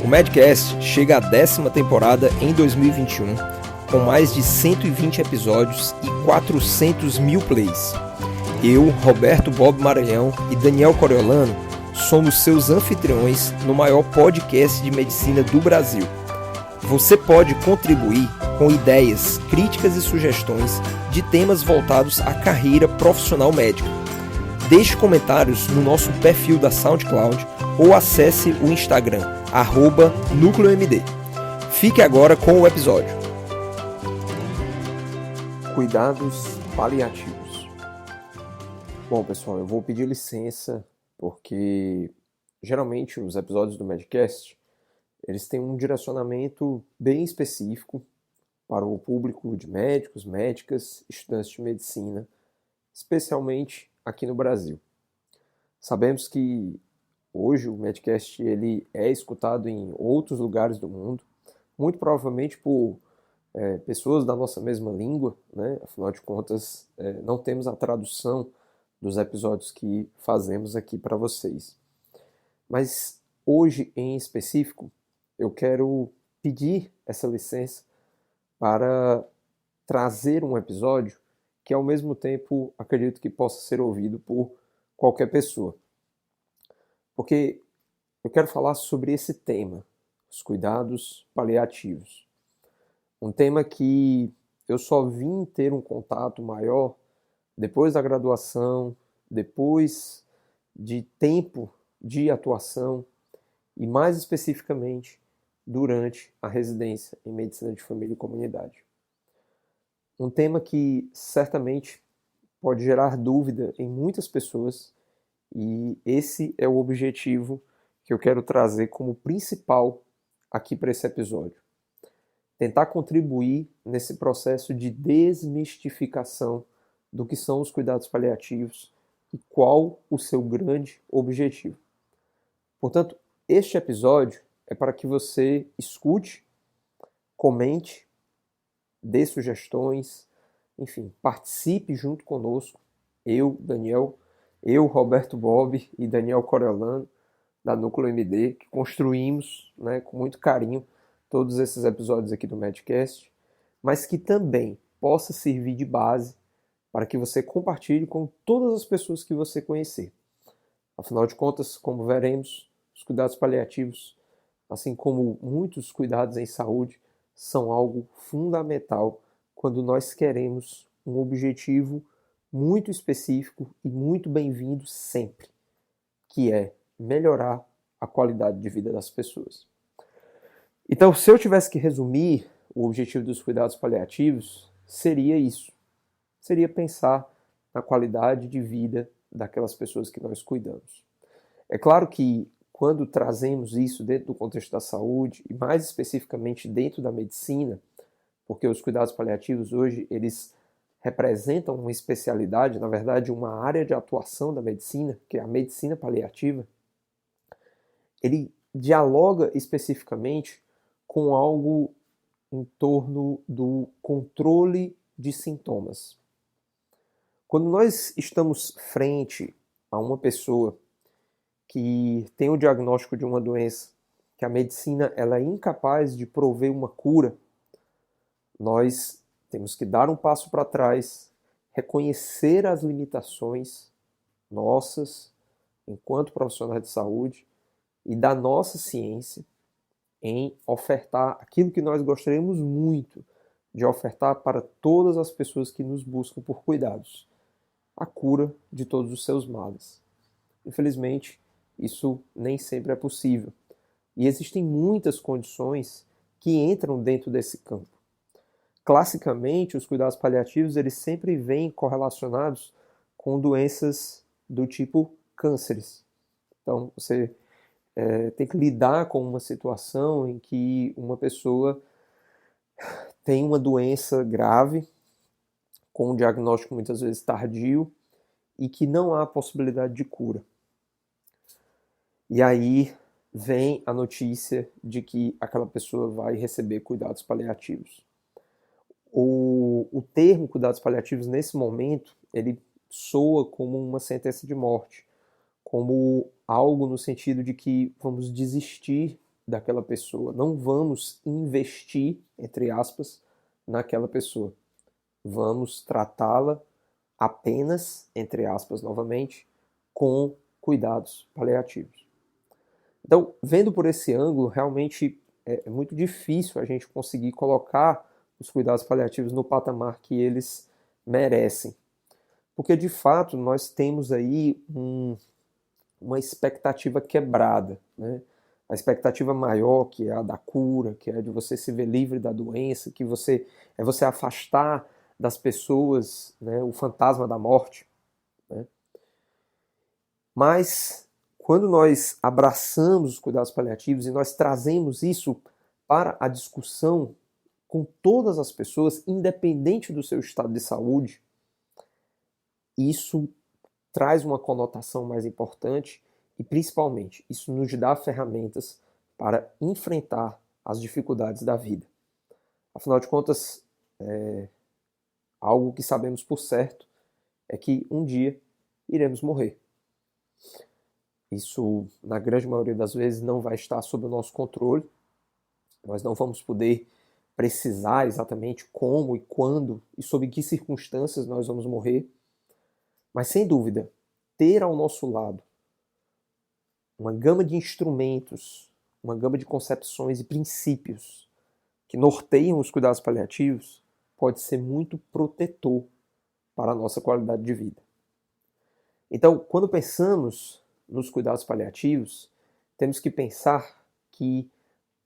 O Medcast chega à 10ª temporada em 2021, com mais de 120 episódios e 400 mil plays. Eu, Roberto Bob Maranhão e Daniel Coriolano somos seus anfitriões no maior podcast de medicina do Brasil. Você pode contribuir com ideias, críticas e sugestões de temas voltados à carreira profissional médica. Deixe comentários no nosso perfil da SoundCloud ou acesse o Instagram, @NúcleoMD. Fique agora com o episódio. Cuidados paliativos. Bom, pessoal, eu vou pedir licença porque geralmente os episódios do Medcast eles têm um direcionamento bem específico para o público de médicos, médicas, estudantes de medicina, especialmente aqui no Brasil. Sabemos que hoje o Medcast ele é escutado em outros lugares do mundo, muito provavelmente por pessoas da nossa mesma língua, né? Afinal de contas, não temos a tradução dos episódios que fazemos aqui para vocês. Mas hoje, em específico, eu quero pedir essa licença para trazer um episódio que, ao mesmo tempo, acredito que possa ser ouvido por qualquer pessoa. Porque eu quero falar sobre esse tema, os cuidados paliativos. Um tema que eu só vim ter um contato maior depois da graduação, depois de tempo de atuação e, mais especificamente, durante a residência em Medicina de Família e Comunidade. Um tema que certamente pode gerar dúvida em muitas pessoas e esse é o objetivo que eu quero trazer como principal aqui para esse episódio. Tentar contribuir nesse processo de desmistificação do que são os cuidados paliativos e qual o seu grande objetivo. Portanto, este episódio é para que você escute, comente, dê sugestões, enfim, participe junto conosco, eu, Daniel, Roberto Bob e Daniel Coriolano, da Núcleo MD, que construímos, né, com muito carinho todos esses episódios aqui do Medcast, mas que também possa servir de base para que você compartilhe com todas as pessoas que você conhecer. Afinal de contas, como veremos, os cuidados paliativos, assim como muitos cuidados em saúde, são algo fundamental quando nós queremos um objetivo muito específico e muito bem-vindo sempre, que é melhorar a qualidade de vida das pessoas. Então, se eu tivesse que resumir o objetivo dos cuidados paliativos, seria isso. Seria pensar na qualidade de vida daquelas pessoas que nós cuidamos. É claro que quando trazemos isso dentro do contexto da saúde, e mais especificamente dentro da medicina, porque os cuidados paliativos hoje, eles representam uma especialidade, na verdade uma área de atuação da medicina, que é a medicina paliativa, ele dialoga especificamente com algo em torno do controle de sintomas. Quando nós estamos frente a uma pessoa que tem o diagnóstico de uma doença, que a medicina ela é incapaz de prover uma cura, nós temos que dar um passo para trás, reconhecer as limitações nossas, enquanto profissionais de saúde, e da nossa ciência em ofertar aquilo que nós gostaríamos muito de ofertar para todas as pessoas que nos buscam por cuidados, a cura de todos os seus males. Infelizmente, isso nem sempre é possível. E existem muitas condições que entram dentro desse campo. Classicamente, os cuidados paliativos eles sempre vêm correlacionados com doenças do tipo cânceres. Então, você tem que lidar com uma situação em que uma pessoa tem uma doença grave, com um diagnóstico muitas vezes tardio, e que não há possibilidade de cura. E aí vem a notícia de que aquela pessoa vai receber cuidados paliativos. O termo cuidados paliativos, nesse momento, ele soa como uma sentença de morte, como algo no sentido de que vamos desistir daquela pessoa, não vamos investir, entre aspas, naquela pessoa. Vamos tratá-la apenas, entre aspas, novamente, com cuidados paliativos. Então, vendo por esse ângulo, realmente é muito difícil a gente conseguir colocar os cuidados paliativos no patamar que eles merecem. Porque, de fato, nós temos aí uma expectativa quebrada, né? A expectativa maior, que é a da cura, que é de você se ver livre da doença, que você afastar das pessoas, né, o fantasma da morte, né? Mas quando nós abraçamos os cuidados paliativos e nós trazemos isso para a discussão com todas as pessoas, independente do seu estado de saúde, isso traz uma conotação mais importante e, principalmente, isso nos dá ferramentas para enfrentar as dificuldades da vida. Afinal de contas, algo que sabemos por certo é que um dia iremos morrer. Isso, na grande maioria das vezes, não vai estar sob o nosso controle. Nós não vamos poder precisar exatamente como e quando e sob que circunstâncias nós vamos morrer. Mas, sem dúvida, ter ao nosso lado uma gama de instrumentos, uma gama de concepções e princípios que norteiam os cuidados paliativos pode ser muito protetor para a nossa qualidade de vida. Então, quando pensamos nos cuidados paliativos, temos que pensar que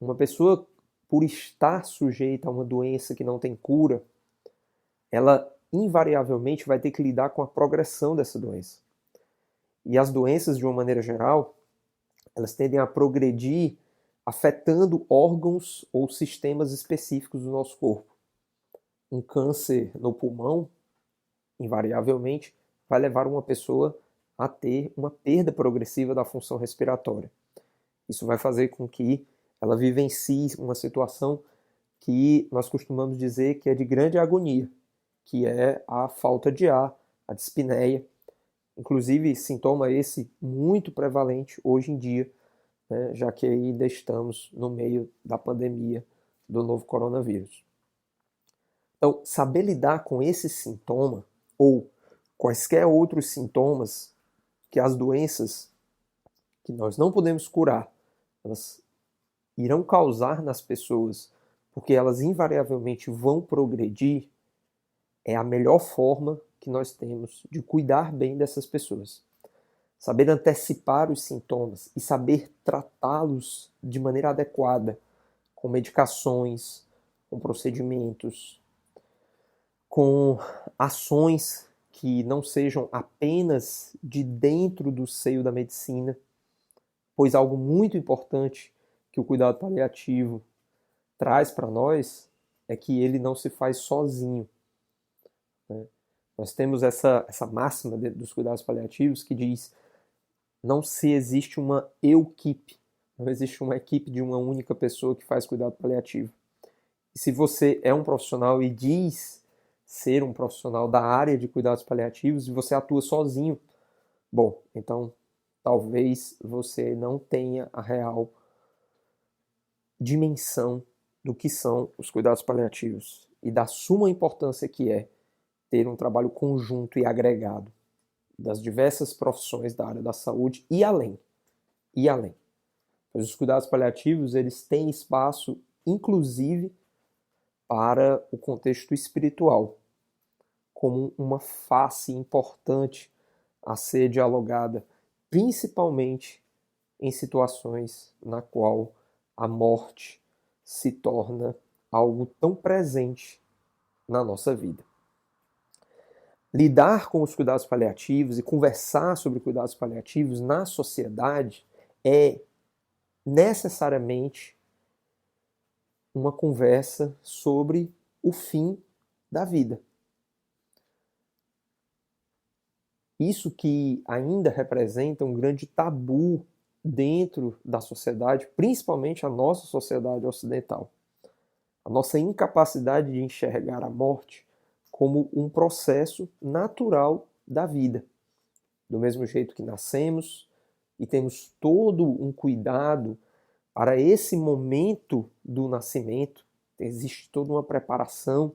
uma pessoa, por estar sujeita a uma doença que não tem cura, ela invariavelmente vai ter que lidar com a progressão dessa doença. E as doenças, de uma maneira geral, elas tendem a progredir afetando órgãos ou sistemas específicos do nosso corpo. Um câncer no pulmão, invariavelmente, vai levar uma pessoa a ter uma perda progressiva da função respiratória. Isso vai fazer com que ela vivencie uma situação que nós costumamos dizer que é de grande agonia, que é a falta de ar, a dispneia. Inclusive, sintoma esse muito prevalente hoje em dia, né, já que ainda estamos no meio da pandemia do novo coronavírus. Então, saber lidar com esse sintoma, ou quaisquer outros sintomas que as doenças que nós não podemos curar, elas irão causar nas pessoas, porque elas invariavelmente vão progredir, é a melhor forma que nós temos de cuidar bem dessas pessoas. Saber antecipar os sintomas e saber tratá-los de maneira adequada, com medicações, com procedimentos, com ações que não sejam apenas de dentro do seio da medicina, pois algo muito importante que o cuidado paliativo traz para nós é que ele não se faz sozinho, né? Nós temos essa máxima dos cuidados paliativos que diz: não se existe uma equipe, não existe uma equipe de uma única pessoa que faz cuidado paliativo. E se você é um profissional e diz ser um profissional da área de cuidados paliativos e você atua sozinho, bom, então talvez você não tenha a real dimensão do que são os cuidados paliativos e da suma importância que é ter um trabalho conjunto e agregado das diversas profissões da área da saúde e além. Pois os cuidados paliativos, eles têm espaço, inclusive, para o contexto espiritual, como uma face importante a ser dialogada, principalmente em situações na qual a morte se torna algo tão presente na nossa vida. Lidar com os cuidados paliativos e conversar sobre cuidados paliativos na sociedade é necessariamente uma conversa sobre o fim da vida. Isso que ainda representa um grande tabu dentro da sociedade, principalmente a nossa sociedade ocidental. A nossa incapacidade de enxergar a morte como um processo natural da vida. Do mesmo jeito que nascemos e temos todo um cuidado para esse momento do nascimento, existe toda uma preparação,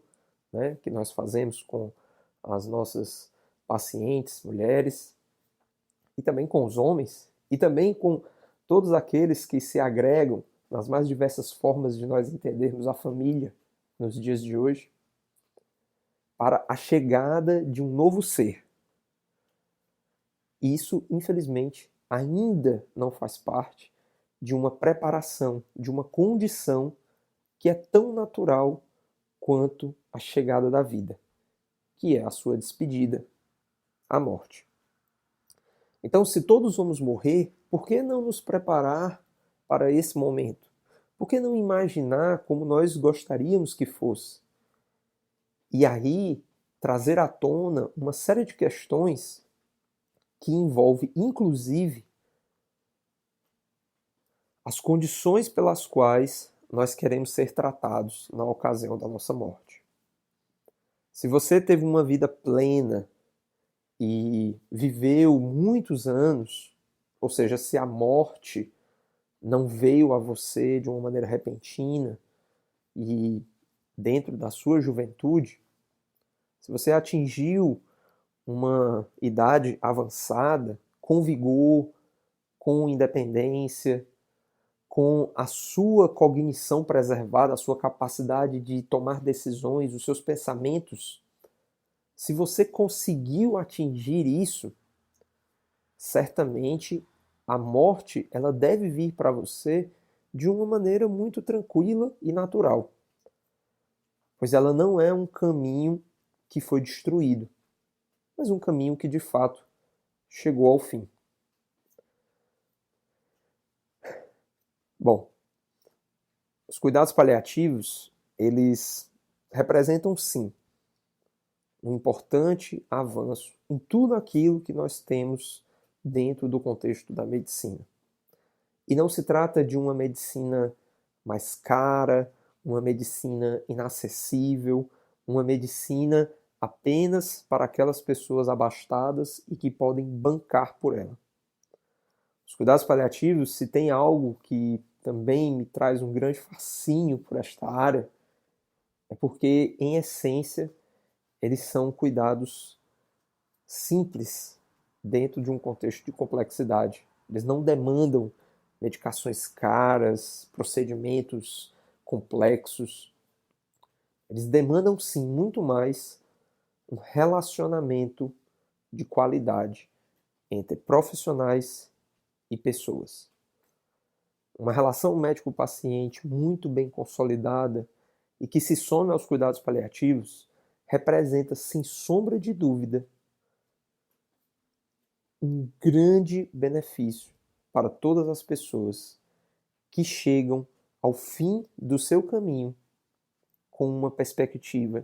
né, que nós fazemos com as nossas pacientes, mulheres, e também com os homens, e também com todos aqueles que se agregam nas mais diversas formas de nós entendermos a família nos dias de hoje, para a chegada de um novo ser. Isso, infelizmente, ainda não faz parte de uma preparação, de uma condição que é tão natural quanto a chegada da vida, que é a sua despedida, a morte. Então, se todos vamos morrer, por que não nos preparar para esse momento? Por que não imaginar como nós gostaríamos que fosse? E aí, trazer à tona uma série de questões que envolve, inclusive, as condições pelas quais nós queremos ser tratados na ocasião da nossa morte. Se você teve uma vida plena e viveu muitos anos, ou seja, se a morte não veio a você de uma maneira repentina e dentro da sua juventude, se você atingiu uma idade avançada, com vigor, com independência, com a sua cognição preservada, a sua capacidade de tomar decisões, os seus pensamentos, se você conseguiu atingir isso, certamente a morte ela deve vir para você de uma maneira muito tranquila e natural, pois ela não é um caminho que foi destruído, mas um caminho que de fato chegou ao fim. Bom, os cuidados paliativos, eles representam sim um importante avanço em tudo aquilo que nós temos dentro do contexto da medicina. E não se trata de uma medicina mais cara, uma medicina inacessível, uma medicina apenas para aquelas pessoas abastadas e que podem bancar por ela. Os cuidados paliativos, se tem algo que também me traz um grande fascínio por esta área, é porque, em essência, eles são cuidados simples dentro de um contexto de complexidade. Eles não demandam medicações caras, procedimentos complexos. Eles demandam, sim, muito mais um relacionamento de qualidade entre profissionais e pessoas. Uma relação médico-paciente muito bem consolidada e que se some aos cuidados paliativos representa, sem sombra de dúvida, um grande benefício para todas as pessoas que chegam ao fim do seu caminho com uma perspectiva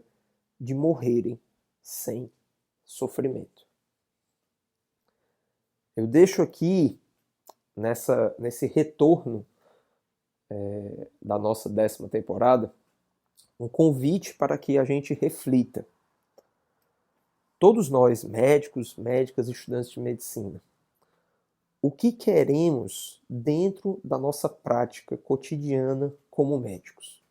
de morrerem sem sofrimento. Eu deixo aqui, nesse retorno da nossa 10ª temporada, um convite para que a gente reflita. Todos nós, médicos, médicas, estudantes de medicina, o que queremos dentro da nossa prática cotidiana como médicos?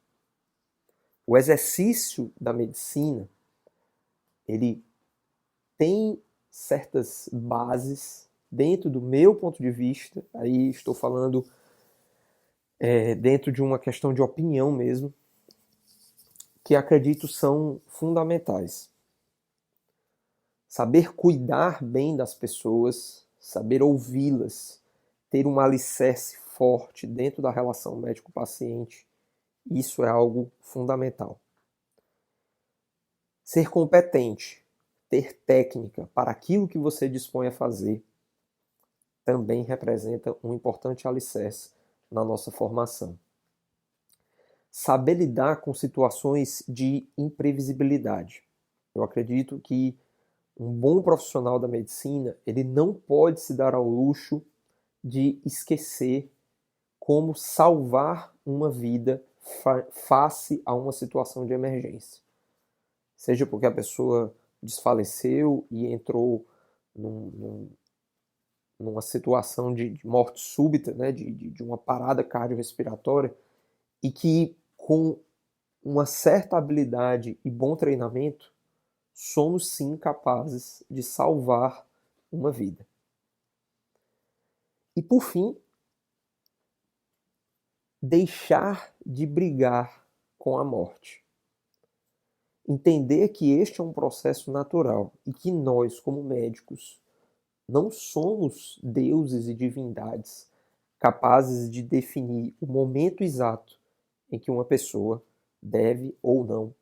O exercício da medicina, ele tem certas bases dentro do meu ponto de vista, aí estou falando dentro de uma questão de opinião mesmo, que acredito são fundamentais. Saber cuidar bem das pessoas, saber ouvi-las, ter um alicerce forte dentro da relação médico-paciente, isso é algo fundamental. Ser competente, ter técnica para aquilo que você dispõe a fazer, também representa um importante alicerce na nossa formação. Saber lidar com situações de imprevisibilidade. Eu acredito que um bom profissional da medicina, ele não pode se dar ao luxo de esquecer como salvar uma vida face a uma situação de emergência. Seja porque a pessoa desfaleceu e entrou numa situação de morte súbita, né, de uma parada cardiorrespiratória, e que com uma certa habilidade e bom treinamento, somos sim capazes de salvar uma vida. E por fim, deixar de brigar com a morte. Entender que este é um processo natural e que nós, como médicos, não somos deuses e divindades capazes de definir o momento exato em que uma pessoa deve ou não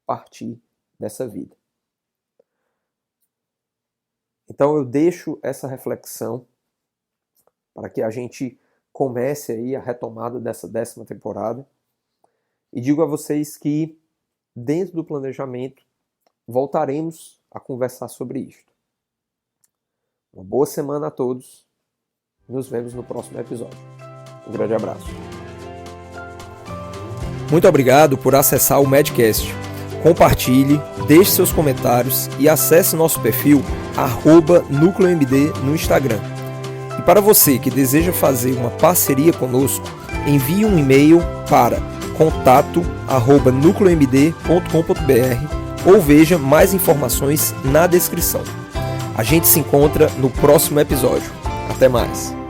partir dessa vida. Então eu deixo essa reflexão para que a gente comece aí a retomada dessa 10ª temporada e digo a vocês que dentro do planejamento voltaremos a conversar sobre isto. Uma boa semana a todos. Nos vemos no próximo episódio. Um grande abraço. Muito obrigado por acessar o Medcast. Compartilhe, deixe seus comentários e acesse nosso perfil @NúcleoMD no Instagram. E para você que deseja fazer uma parceria conosco, envie um e-mail para contato@nucleomd.com.br ou veja mais informações na descrição. A gente se encontra no próximo episódio. Até mais!